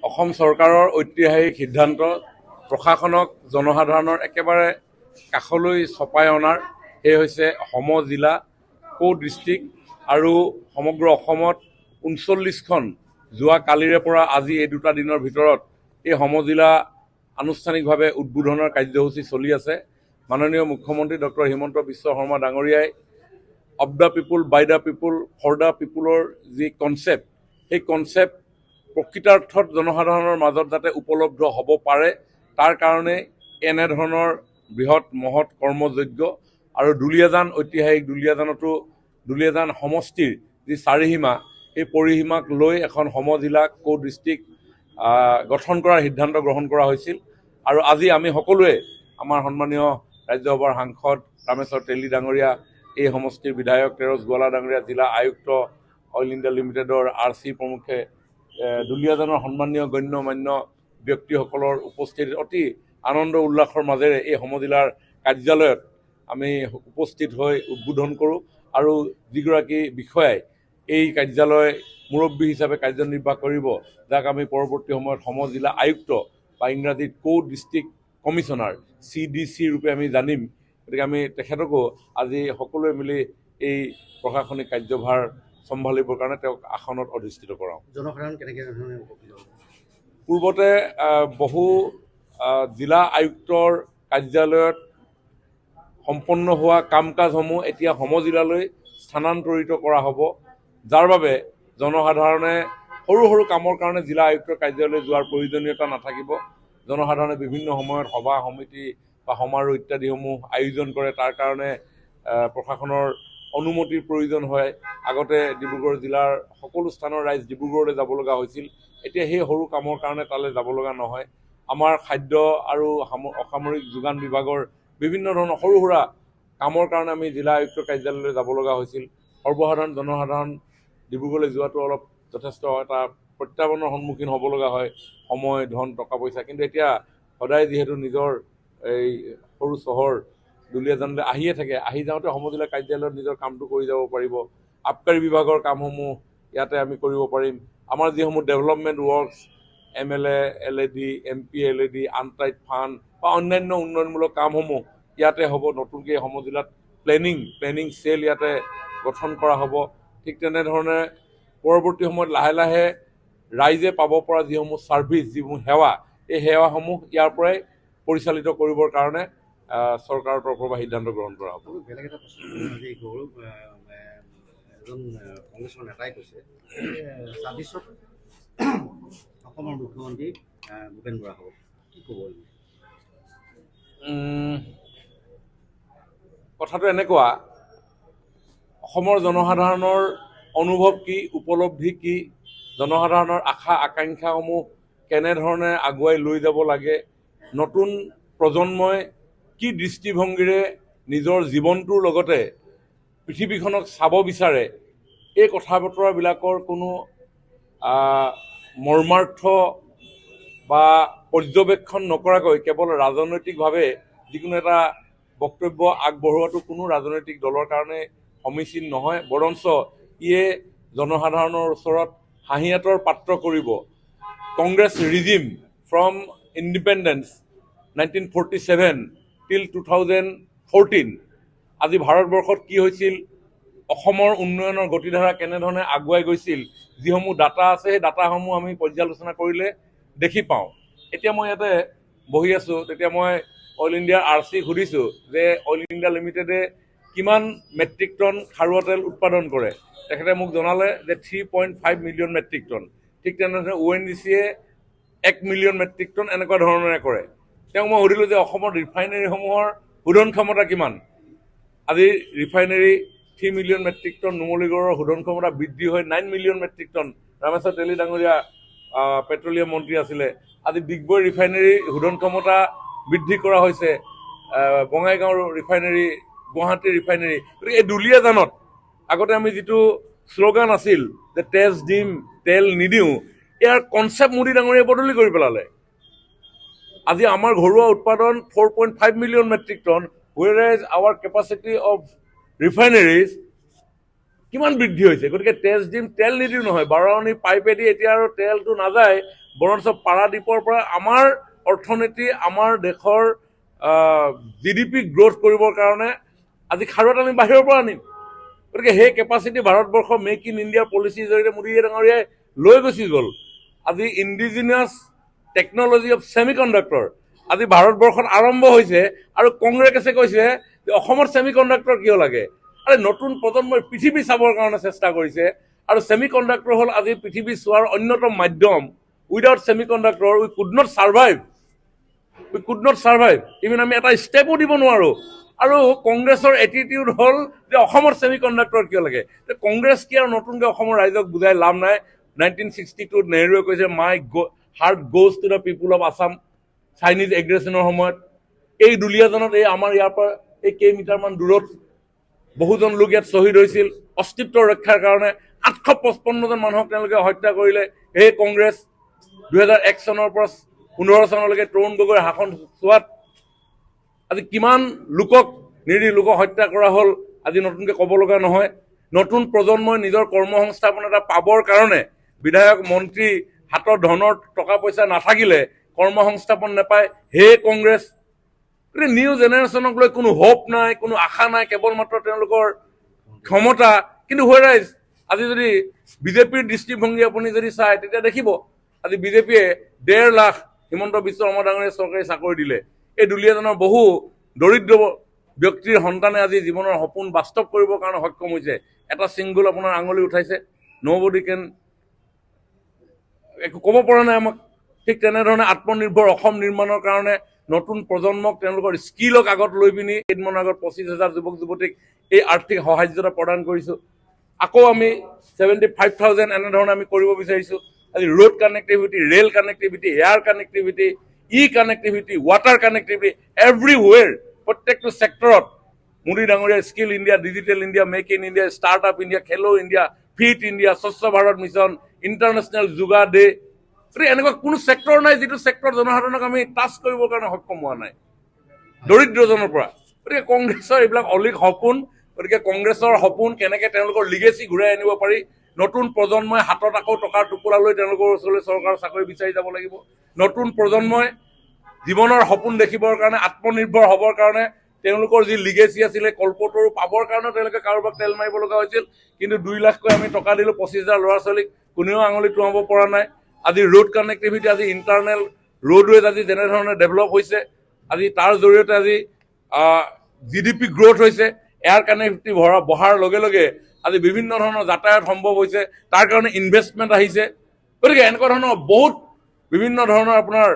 অসম চৰকাৰৰ ঐতিহাসিক সিদ্ধান্ত প্ৰশাসনক জনসাধাৰণৰ একেবাৰে কাষলৈ চপাই অনাৰ সেই হৈছে সম জিলা কো ডিষ্ট্ৰিক্ট আৰু সমগ্ৰ অসমত ৩৯খন যোৱা কালিৰে পৰা আজি এই দুটা দিনৰ ভিতৰত এই সমজিলা আনুষ্ঠানিকভাৱে উদ্বোধনৰ কাৰ্যসূচী চলি আছে। মাননীয় মুখ্যমন্ত্ৰী ডক্টৰ হিমন্ত বিশ্ব শৰ্মা ডাঙৰীয়াই of the people by the people for the পিপুলৰ যি কনচেপ্ট, সেই কনচেপ্ট প্ৰকৃতাৰ্থত জনসাধাৰণৰ মাজত যাতে উপলব্ধ হ'ব পাৰে তাৰ কাৰণে এনেধৰণৰ বৃহৎ মহৎ কৰ্মযজ্ঞ আৰু দুলীয়াজান ঐতিহাসিক দুলীয়াজান সমষ্টিৰ যি চাৰিসীমা, সেই পৰিসীমাক লৈ এখন সমজিলা কো ডিষ্ট্ৰিক্ট গঠন কৰাৰ সিদ্ধান্ত গ্ৰহণ কৰা হৈছিল। আৰু আজি আমি সকলোৱে আমাৰ সন্মানীয় ৰাজ্যসভাৰ সাংসদ ৰামেশ্বৰ তেলী ডাঙৰীয়া, এই সমষ্টিৰ বিধায়ক তেৰজ গোৱালা ডাঙৰীয়া, জিলা আয়ুক্ত অইল ইণ্ডিয়া লিমিটেডৰ RC প্ৰমুখে দুলীয়াজানৰ সন্মানীয় গণ্য মান্য ব্যক্তিসকলৰ উপস্থিতিত অতি আনন্দ উল্লাসৰ মাজেৰে এই সমজিলাৰ কাৰ্যালয়ত আমি উপস্থিত হৈ উদ্বোধন কৰোঁ। আৰু যিগৰাকী বিষয়াই এই কাৰ্যালয় মুৰব্বী হিচাপে কাৰ্যনিৰ্বাহ কৰিব, যাক আমি পৰৱৰ্তী সময়ত সমজিলা আয়ুক্ত বা ইংৰাজীত কো ডিষ্ট্ৰিক্ট কমিশ্যনাৰ CDC ৰূপে আমি জানিম। গতিকে আমি তেখেতকো আজি সকলোৱে মিলি এই প্ৰশাসনিক কাৰ্যভাৰ চম্ভালিবৰ কাৰণে তেওঁক আসনত অধিষ্ঠিত কৰাওঁ। জনসাধাৰণ কেনেকৈ উপকৃত হ'ব? পূৰ্বতে বহু জিলা আয়ুক্তৰ কাৰ্যালয়ত সম্পন্ন হোৱা কাম কাজসমূহ এতিয়া সমজিলালৈ স্থানান্তৰিত কৰা হ'ব, যাৰ বাবে জনসাধাৰণে সৰু সৰু কামৰ কাৰণে জিলা আয়ুক্তৰ কাৰ্যালয় যোৱাৰ প্ৰয়োজনীয়তা নাথাকিব। জনসাধাৰণে বিভিন্ন সময়ত সভা সমিতি বা সমাৰোহ ইত্যাদিসমূহ আয়োজন কৰে, তাৰ কাৰণে প্ৰশাসনৰ অনুমতিৰ প্ৰয়োজন হয়। আগতে ডিব্ৰুগড় জিলাৰ সকলো স্থানৰ ৰাইজ ডিব্ৰুগড়লৈ যাব লগা হৈছিল, এতিয়া সেই সৰু কামৰ কাৰণে তালৈ যাব লগা নহয়। আমাৰ খাদ্য আৰু অসামৰিক যোগান বিভাগৰ বিভিন্ন ধৰণৰ সৰু সুৰা কামৰ কাৰণে আমি জিলা আয়ুক্তৰ কাৰ্যালয়লৈ যাব লগা হৈছিল। সৰ্বসাধাৰণ জনসাধাৰণ ডিব্ৰুগড়লৈ যোৱাটো অলপ যথেষ্ট এটা প্ৰত্যাহ্বানৰ সন্মুখীন হ'ব লগা হয়, সময়, ধন, টকা পইচা। কিন্তু এতিয়া সদায় যিহেতু নিজৰ এই সৰু চহৰ দুলীয়াজানলৈ আহিয়ে থাকে, আহি যাওঁতে সমজিলা কাৰ্যালয়ত নিজৰ কামটো কৰি যাব পাৰিব। আবকাৰী বিভাগৰ কামসমূহ ইয়াতে আমি কৰিব পাৰিম। আমাৰ যিসমূহ development works, MLA, LAD, MP, LAD, untied fund বা অন্যান্য উন্নয়নমূলক কামসমূহ ইয়াতে হ'ব। নতুনকৈ সমজিলাত প্লেনিং চেল ইয়াতে গঠন কৰা হ'ব। ঠিক তেনেধৰণে পৰৱৰ্তী সময়ত লাহে লাহে ৰাইজে পাব পৰা যিসমূহ ছাৰ্ভিচ, যিসমূহ সেৱা, এই সেৱাসমূহ ইয়াৰ পৰাই পৰিচালিত কৰিবৰ কাৰণে চৰকাৰৰ তৰফৰ পৰা সিদ্ধান্ত গ্ৰহণ কৰা হ'ব। বেলেগ এটা প্ৰশ্ন, আজি গৌৰৱ এজন কংগ্ৰেছৰ নেতাই কৈছে ২৬ত অসমৰ মুখ্যমন্ত্ৰী ভূপেন বৰা হ'ব, কি ক'ব? কথাটো এনেকুৱা, অসমৰ জনসাধাৰণৰ অনুভৱ কি, উপলব্ধি কি, জনসাধাৰণৰ আশা আকাংক্ষাসমূহ কেনেধৰণে আগুৱাই লৈ যাব লাগে, নতুন প্ৰজন্মই কি দৃষ্টিভংগীৰে নিজৰ জীৱনটোৰ লগতে পৃথিৱীখনক চাব বিচাৰে, এই কথা বতৰাবিলাকৰ কোনো মৰ্মাৰ্থ বা পৰ্যবেক্ষণ নকৰাকৈ কেৱল ৰাজনৈতিকভাৱে যিকোনো এটা বক্তব্য আগবঢ়োৱাটো কোনো ৰাজনৈতিক দলৰ কাৰণে সমীচীন নহয়। বৰঞ্চ ইয়ে জনসাধাৰণৰ ওচৰত হাঁহিয়াতৰ পাত্ৰ কৰিব। কংগ্ৰেছ ৰিজিম ফ্ৰম ইণ্ডিপেণ্ডেন্স 1947 টিল 2014, আজি ভাৰতবৰ্ষত কি হৈছিল, অসমৰ উন্নয়নৰ গতিধাৰা কেনেধৰণে আগুৱাই গৈছিল, যিসমূহ ডাটা আছে সেই ডাটাসমূহ আমি পৰ্যালোচনা কৰিলে দেখি পাওঁ। এতিয়া মই ইয়াতে বহি আছোঁ, তেতিয়া মই অইল ইণ্ডিয়াৰ RC সুধিছোঁ যে অইল ইণ্ডিয়া লিমিটেডে কিমান মেট্ৰিক টন খাৰুৱা তেল উৎপাদন কৰে। তেখেতে মোক জনালে যে 3.5 মিলিয়ন মেট্ৰিক টন। ঠিক তেনেধৰণে ONGCয়ে 1 মিলিয়ন মেট্ৰিক টন এনেকুৱা ধৰণেৰে কৰে। তেওঁক মই সুধিলোঁ যে অসমৰ ৰিফাইনেৰীসমূহৰ শোধন ক্ষমতা কিমান। আজি ৰিফাইনেৰী 3 মিলিয়ন মেট্ৰিক টন, নুমলীগড়ৰ শোধন ক্ষমতা বৃদ্ধি হৈ 9 million metric ton. Rameswar Teli ডাঙৰীয়া পেট্ৰলিয়াম মন্ত্ৰী আছিলে। আজি ডিগবৈ ৰিফাইনেৰীৰ শোধন ক্ষমতা বৃদ্ধি কৰা হৈছে, বঙাইগাঁও ৰিফাইনেৰী, গুৱাহাটী ৰিফাইনেৰী। গতিকে এই দুলীয়াজানত আগতে আমি যিটো শ্লোগান আছিল যে তেজ দিম তেল নিদিওঁ, ইয়াৰ কনচেপ্ট মোদী ডাঙৰীয়াই বদলি কৰি পেলালে। আজি আমাৰ ঘৰুৱা উৎপাদন 4.5 million metric ton, whereas our capacity of refineries কিমান বৃদ্ধি হৈছে। গতিকে তেজ দিম তেল নিদিওঁ নহয়, বাৰাণী পাইপেদি এতিয়া আৰু তেলটো নাযায়, বৰঞ্চ পাৰাদ্বীপৰ পৰা আমাৰ অৰ্থনীতি, আমাৰ দেশৰ GDP গ্ৰ'থ কৰিবৰ কাৰণে আজি খাৰুৱাত আমি বাহিৰৰ পৰা আনিম। গতিকে সেই capacity Bharatvarsha make in India পলিচিৰ জৰিয়তে মোদী ডাঙৰীয়াই লৈ গুচি গ'ল। আজি indigenous technology of semiconductor আজি ভাৰতবৰ্ষত আৰম্ভ হৈছে, আৰু কংগ্ৰেছে কৈছে যে অসমত ছেমি কণ্ডাক্টৰ কিয় লাগে? আৰে নতুন প্ৰজন্মই পৃথিৱী চাবৰ কাৰণে চেষ্টা কৰিছে, আৰু ছেমি কণ্ডাক্টৰ হ'ল আজি পৃথিৱী চোৱাৰ অন্যতম মাধ্যম। Without semi conductor we could not survive. Even আমি এটা ষ্টেপো দিব নোৱাৰোঁ। আৰু কংগ্ৰেছৰ এটিটিউড হ'ল যে অসমত ছেমি কণ্ডাক্টৰ কিয় লাগে? কংগ্ৰেছ কি আৰু নতুনকৈ অসমৰ ৰাইজক বুজাই লাভ নাই। 1962 নেহৰুৱে কৈছে my heart goes to the people of Assam Chinese এগ্ৰেছনৰ সময়ত। এই দুলীয়াজনত এই আমাৰ ইয়াৰ পৰা এই কেইমিটাৰমান দূৰত বহুজন লোক ইয়াত শ্বহীদ হৈছিল অস্তিত্ব ৰক্ষাৰ কাৰণে। 855জন মানুহক তেওঁলোকে হত্যা কৰিলে সেই কংগ্ৰেছ। 2001 চনৰ পৰা 15 চনলৈকে তৰুণ গগৈৰ শাসন চোৱাত আজি কিমান নিৰীহ লোকক হত্যা কৰা হ'ল আজি নতুনকৈ ক'ব লগা নহয়। নতুন প্ৰজন্মই নিজৰ কৰ্মসংস্থাপন এটা পাবৰ কাৰণে বিধায়ক মন্ত্ৰী হাতত ধনৰ টকা পইচা নাথাকিলে কৰ্মসংস্থাপন নাপায় হে কংগ্ৰেছ। গতিকে নিউ জেনেৰেশ্যনক লৈ কোনো হোপ নাই, কোনো আশা নাই, কেৱল মাত্ৰ তেওঁলোকৰ ক্ষমতা। কিন্তু হুৱেৰাইজ আজি যদি বিজেপিৰ দৃষ্টিভংগী আপুনি যদি চায় তেতিয়া দেখিব আজি বিজেপিয়ে 1.5 লাখ হিমন্ত বিশ্ব শৰ্মা ডাঙৰীয়াই চৰকাৰী চাকৰি দিলে। এই দুলীয়াজনৰ বহু দৰিদ্ৰ ব্যক্তিৰ সন্তানে আজি জীৱনৰ সপোন বাস্তৱ কৰিবৰ কাৰণে সক্ষম হৈছে। এটা ছিংগুল আপোনাৰ আঙুলি উঠাইছে, ন'বডি কেন, একো ক'ব পৰা নাই আমাক। ঠিক তেনেধৰণে আত্মনিৰ্ভৰ অসম নিৰ্মাণৰ কাৰণে নতুন প্ৰজন্মক তেওঁলোকৰ স্কিলক আগত লৈ পিনি কেইদিনমানৰ আগত 25,000 যুৱক যুৱতীক এই আৰ্থিক সাহায্যতা প্ৰদান কৰিছোঁ। আকৌ আমি 75,000 এনেধৰণে আমি কৰিব বিচাৰিছোঁ। আজি road connectivity, rail connectivity, air connectivity, connectivity, water connectivity, everywhere প্ৰত্যেকটো ছেক্টৰত মোদী ডাঙৰীয়াৰ skill India, digital India, make in India, startup India, Khelo India, fit India, স্বচ্ছ Bharat mission, international yoga day. গতিকে এনেকুৱা কোনো ছেক্টৰ নাই যিটো ছেক্টৰ জনসাধাৰণক আমি টাচ কৰিবৰ কাৰণে সক্ষম হোৱা নাই দৰিদ্ৰজনৰ পৰা। গতিকে কংগ্ৰেছৰ এইবিলাক অলিক সপোন। গতিকে কংগ্ৰেছৰ সপোন কেনেকৈ তেওঁলোকৰ লিগেচি ঘূৰাই আনিব পাৰি, নতুন প্ৰজন্মই হাতত আকৌ টকাৰ টোপোলা লৈ তেওঁলোকৰ ওচৰলৈ চৰকাৰৰ চাকৰি বিচাৰি যাব লাগিব। নতুন প্ৰজন্মই জীৱনৰ সপোন দেখিবৰ কাৰণে, আত্মনিৰ্ভৰ হ'বৰ কাৰণে তেওঁলোকৰ যি লিগেচি আছিলে কল্পতৰু পাবৰ কাৰণেও তেওঁলোকে কাৰোবাক তেল মাৰিব লগা হৈছিল। কিন্তু 2 লাখকৈ আমি টকা দিলোঁ 25,000 ল'ৰা ছোৱালীক, কোনেও আঙুলি টুৱাব পৰা নাই। আজি ৰোড কানেক্টিভিটি, আজি ইণ্টাৰনেল ৰোডৱেজ আজি যেনেধৰণে ডেভেলপ হৈছে, আজি তাৰ জৰিয়তে আজি GDP গ্ৰ'থ হৈছে। এয়াৰ কানেক্টিভিটি বঢ়াৰ লগে লগে আজি বিভিন্ন ধৰণৰ যাতায়াত সম্ভৱ হৈছে, তাৰ কাৰণে ইনভেষ্টমেণ্ট আহিছে। গতিকে এনেকুৱা ধৰণৰ বহুত বিভিন্ন ধৰণৰ আপোনাৰ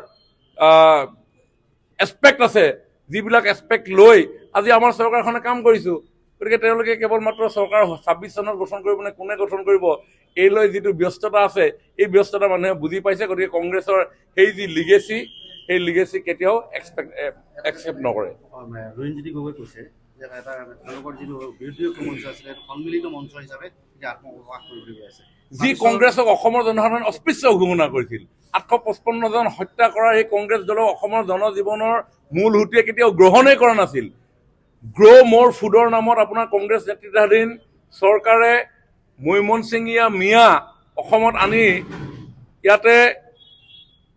এছপেক্ট আছে, যিবিলাক এছপেক্ট লৈ আজি আমাৰ চৰকাৰখনে কাম কৰিছোঁ। গতিকে তেওঁলোকে কেৱল মাত্ৰ চৰকাৰ 26 চনত গঠন কৰিব নে কোনে গঠন কৰিব এই লৈ যিটো ব্যস্ততা আছে, এই ব্যস্ততা মানুহে বুজি পাইছে। গতিকে কংগ্ৰেছৰ সেই যি লিগেচি, সেই লিগেচি কেতিয়াও একচেপ্ট নকৰে। ৰুণজ্যোতি গগৈ কৈছে যে এটা তেওঁলোকৰ যিটো বিৰোধী মঞ্চ আছিলে সন্মিলিত মঞ্চ হিচাপে আত্মপ্ৰকাশ কৰিবলৈ আছে। যি কংগ্ৰেছক অসমৰ জনসাধাৰণ অস্পৃশ্য ঘোষণা কৰিছিল, 855জন হত্যা কৰা এই কংগ্ৰেছ দলক অসমৰ জনজীৱনৰ মূল সুঁতিয়ে কেতিয়াও গ্ৰহণেই কৰা নাছিল। গ্ৰ' মোৰ ফুডৰ নামত আপোনাৰ কংগ্ৰেছ নেতৃত্বাধীন চৰকাৰে মৈমনছিঙীয়া মিয়া অসমত আনি ইয়াতে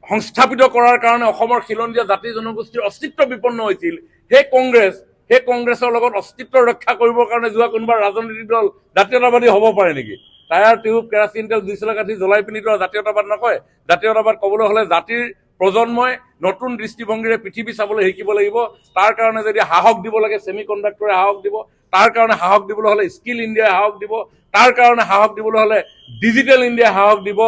সংস্থাপিত কৰাৰ কাৰণে অসমৰ খিলঞ্জীয়া জাতি জনগোষ্ঠীৰ অস্তিত্ব বিপন্ন হৈছিল। সেই কংগ্ৰেছৰ লগত অস্তিত্ব ৰক্ষা কৰিবৰ কাৰণে যোৱা কোনোবা ৰাজনৈতিক দল জাতীয়তাবাদী হ'ব পাৰে নেকি? টায়াৰ টিউব কেৰাচিন তেল 2 চলা কাঠি জ্বলাই পিনি জাতীয়তাবাদ নকয়। জাতীয়তাবাদ ক'বলৈ হ'লে জাতিৰ প্ৰজন্মই নতুন দৃষ্টিভংগীৰে পৃথিৱী চাবলৈ শিকিব লাগিব। তাৰ কাৰণে যদি সাহস দিব লাগে ছেমি কণ্ডাক্টৰে সাহস দিব, তাৰ কাৰণে সাহস দিবলৈ হ'লে স্কিল ইণ্ডিয়াই সাহস দিব, তাৰ কাৰণে সাহস দিবলৈ হ'লে ডিজিটেল ইণ্ডিয়াই সাহস দিব,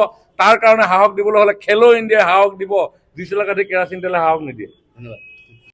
তাৰ কাৰণে সাহস দিবলৈ হ'লে খেলো ইণ্ডিয়াই সাহস দিব। 2 চলা কাঠি কেৰাচিন তেলে সাহস নিদিয়ে। ধন্যবাদ।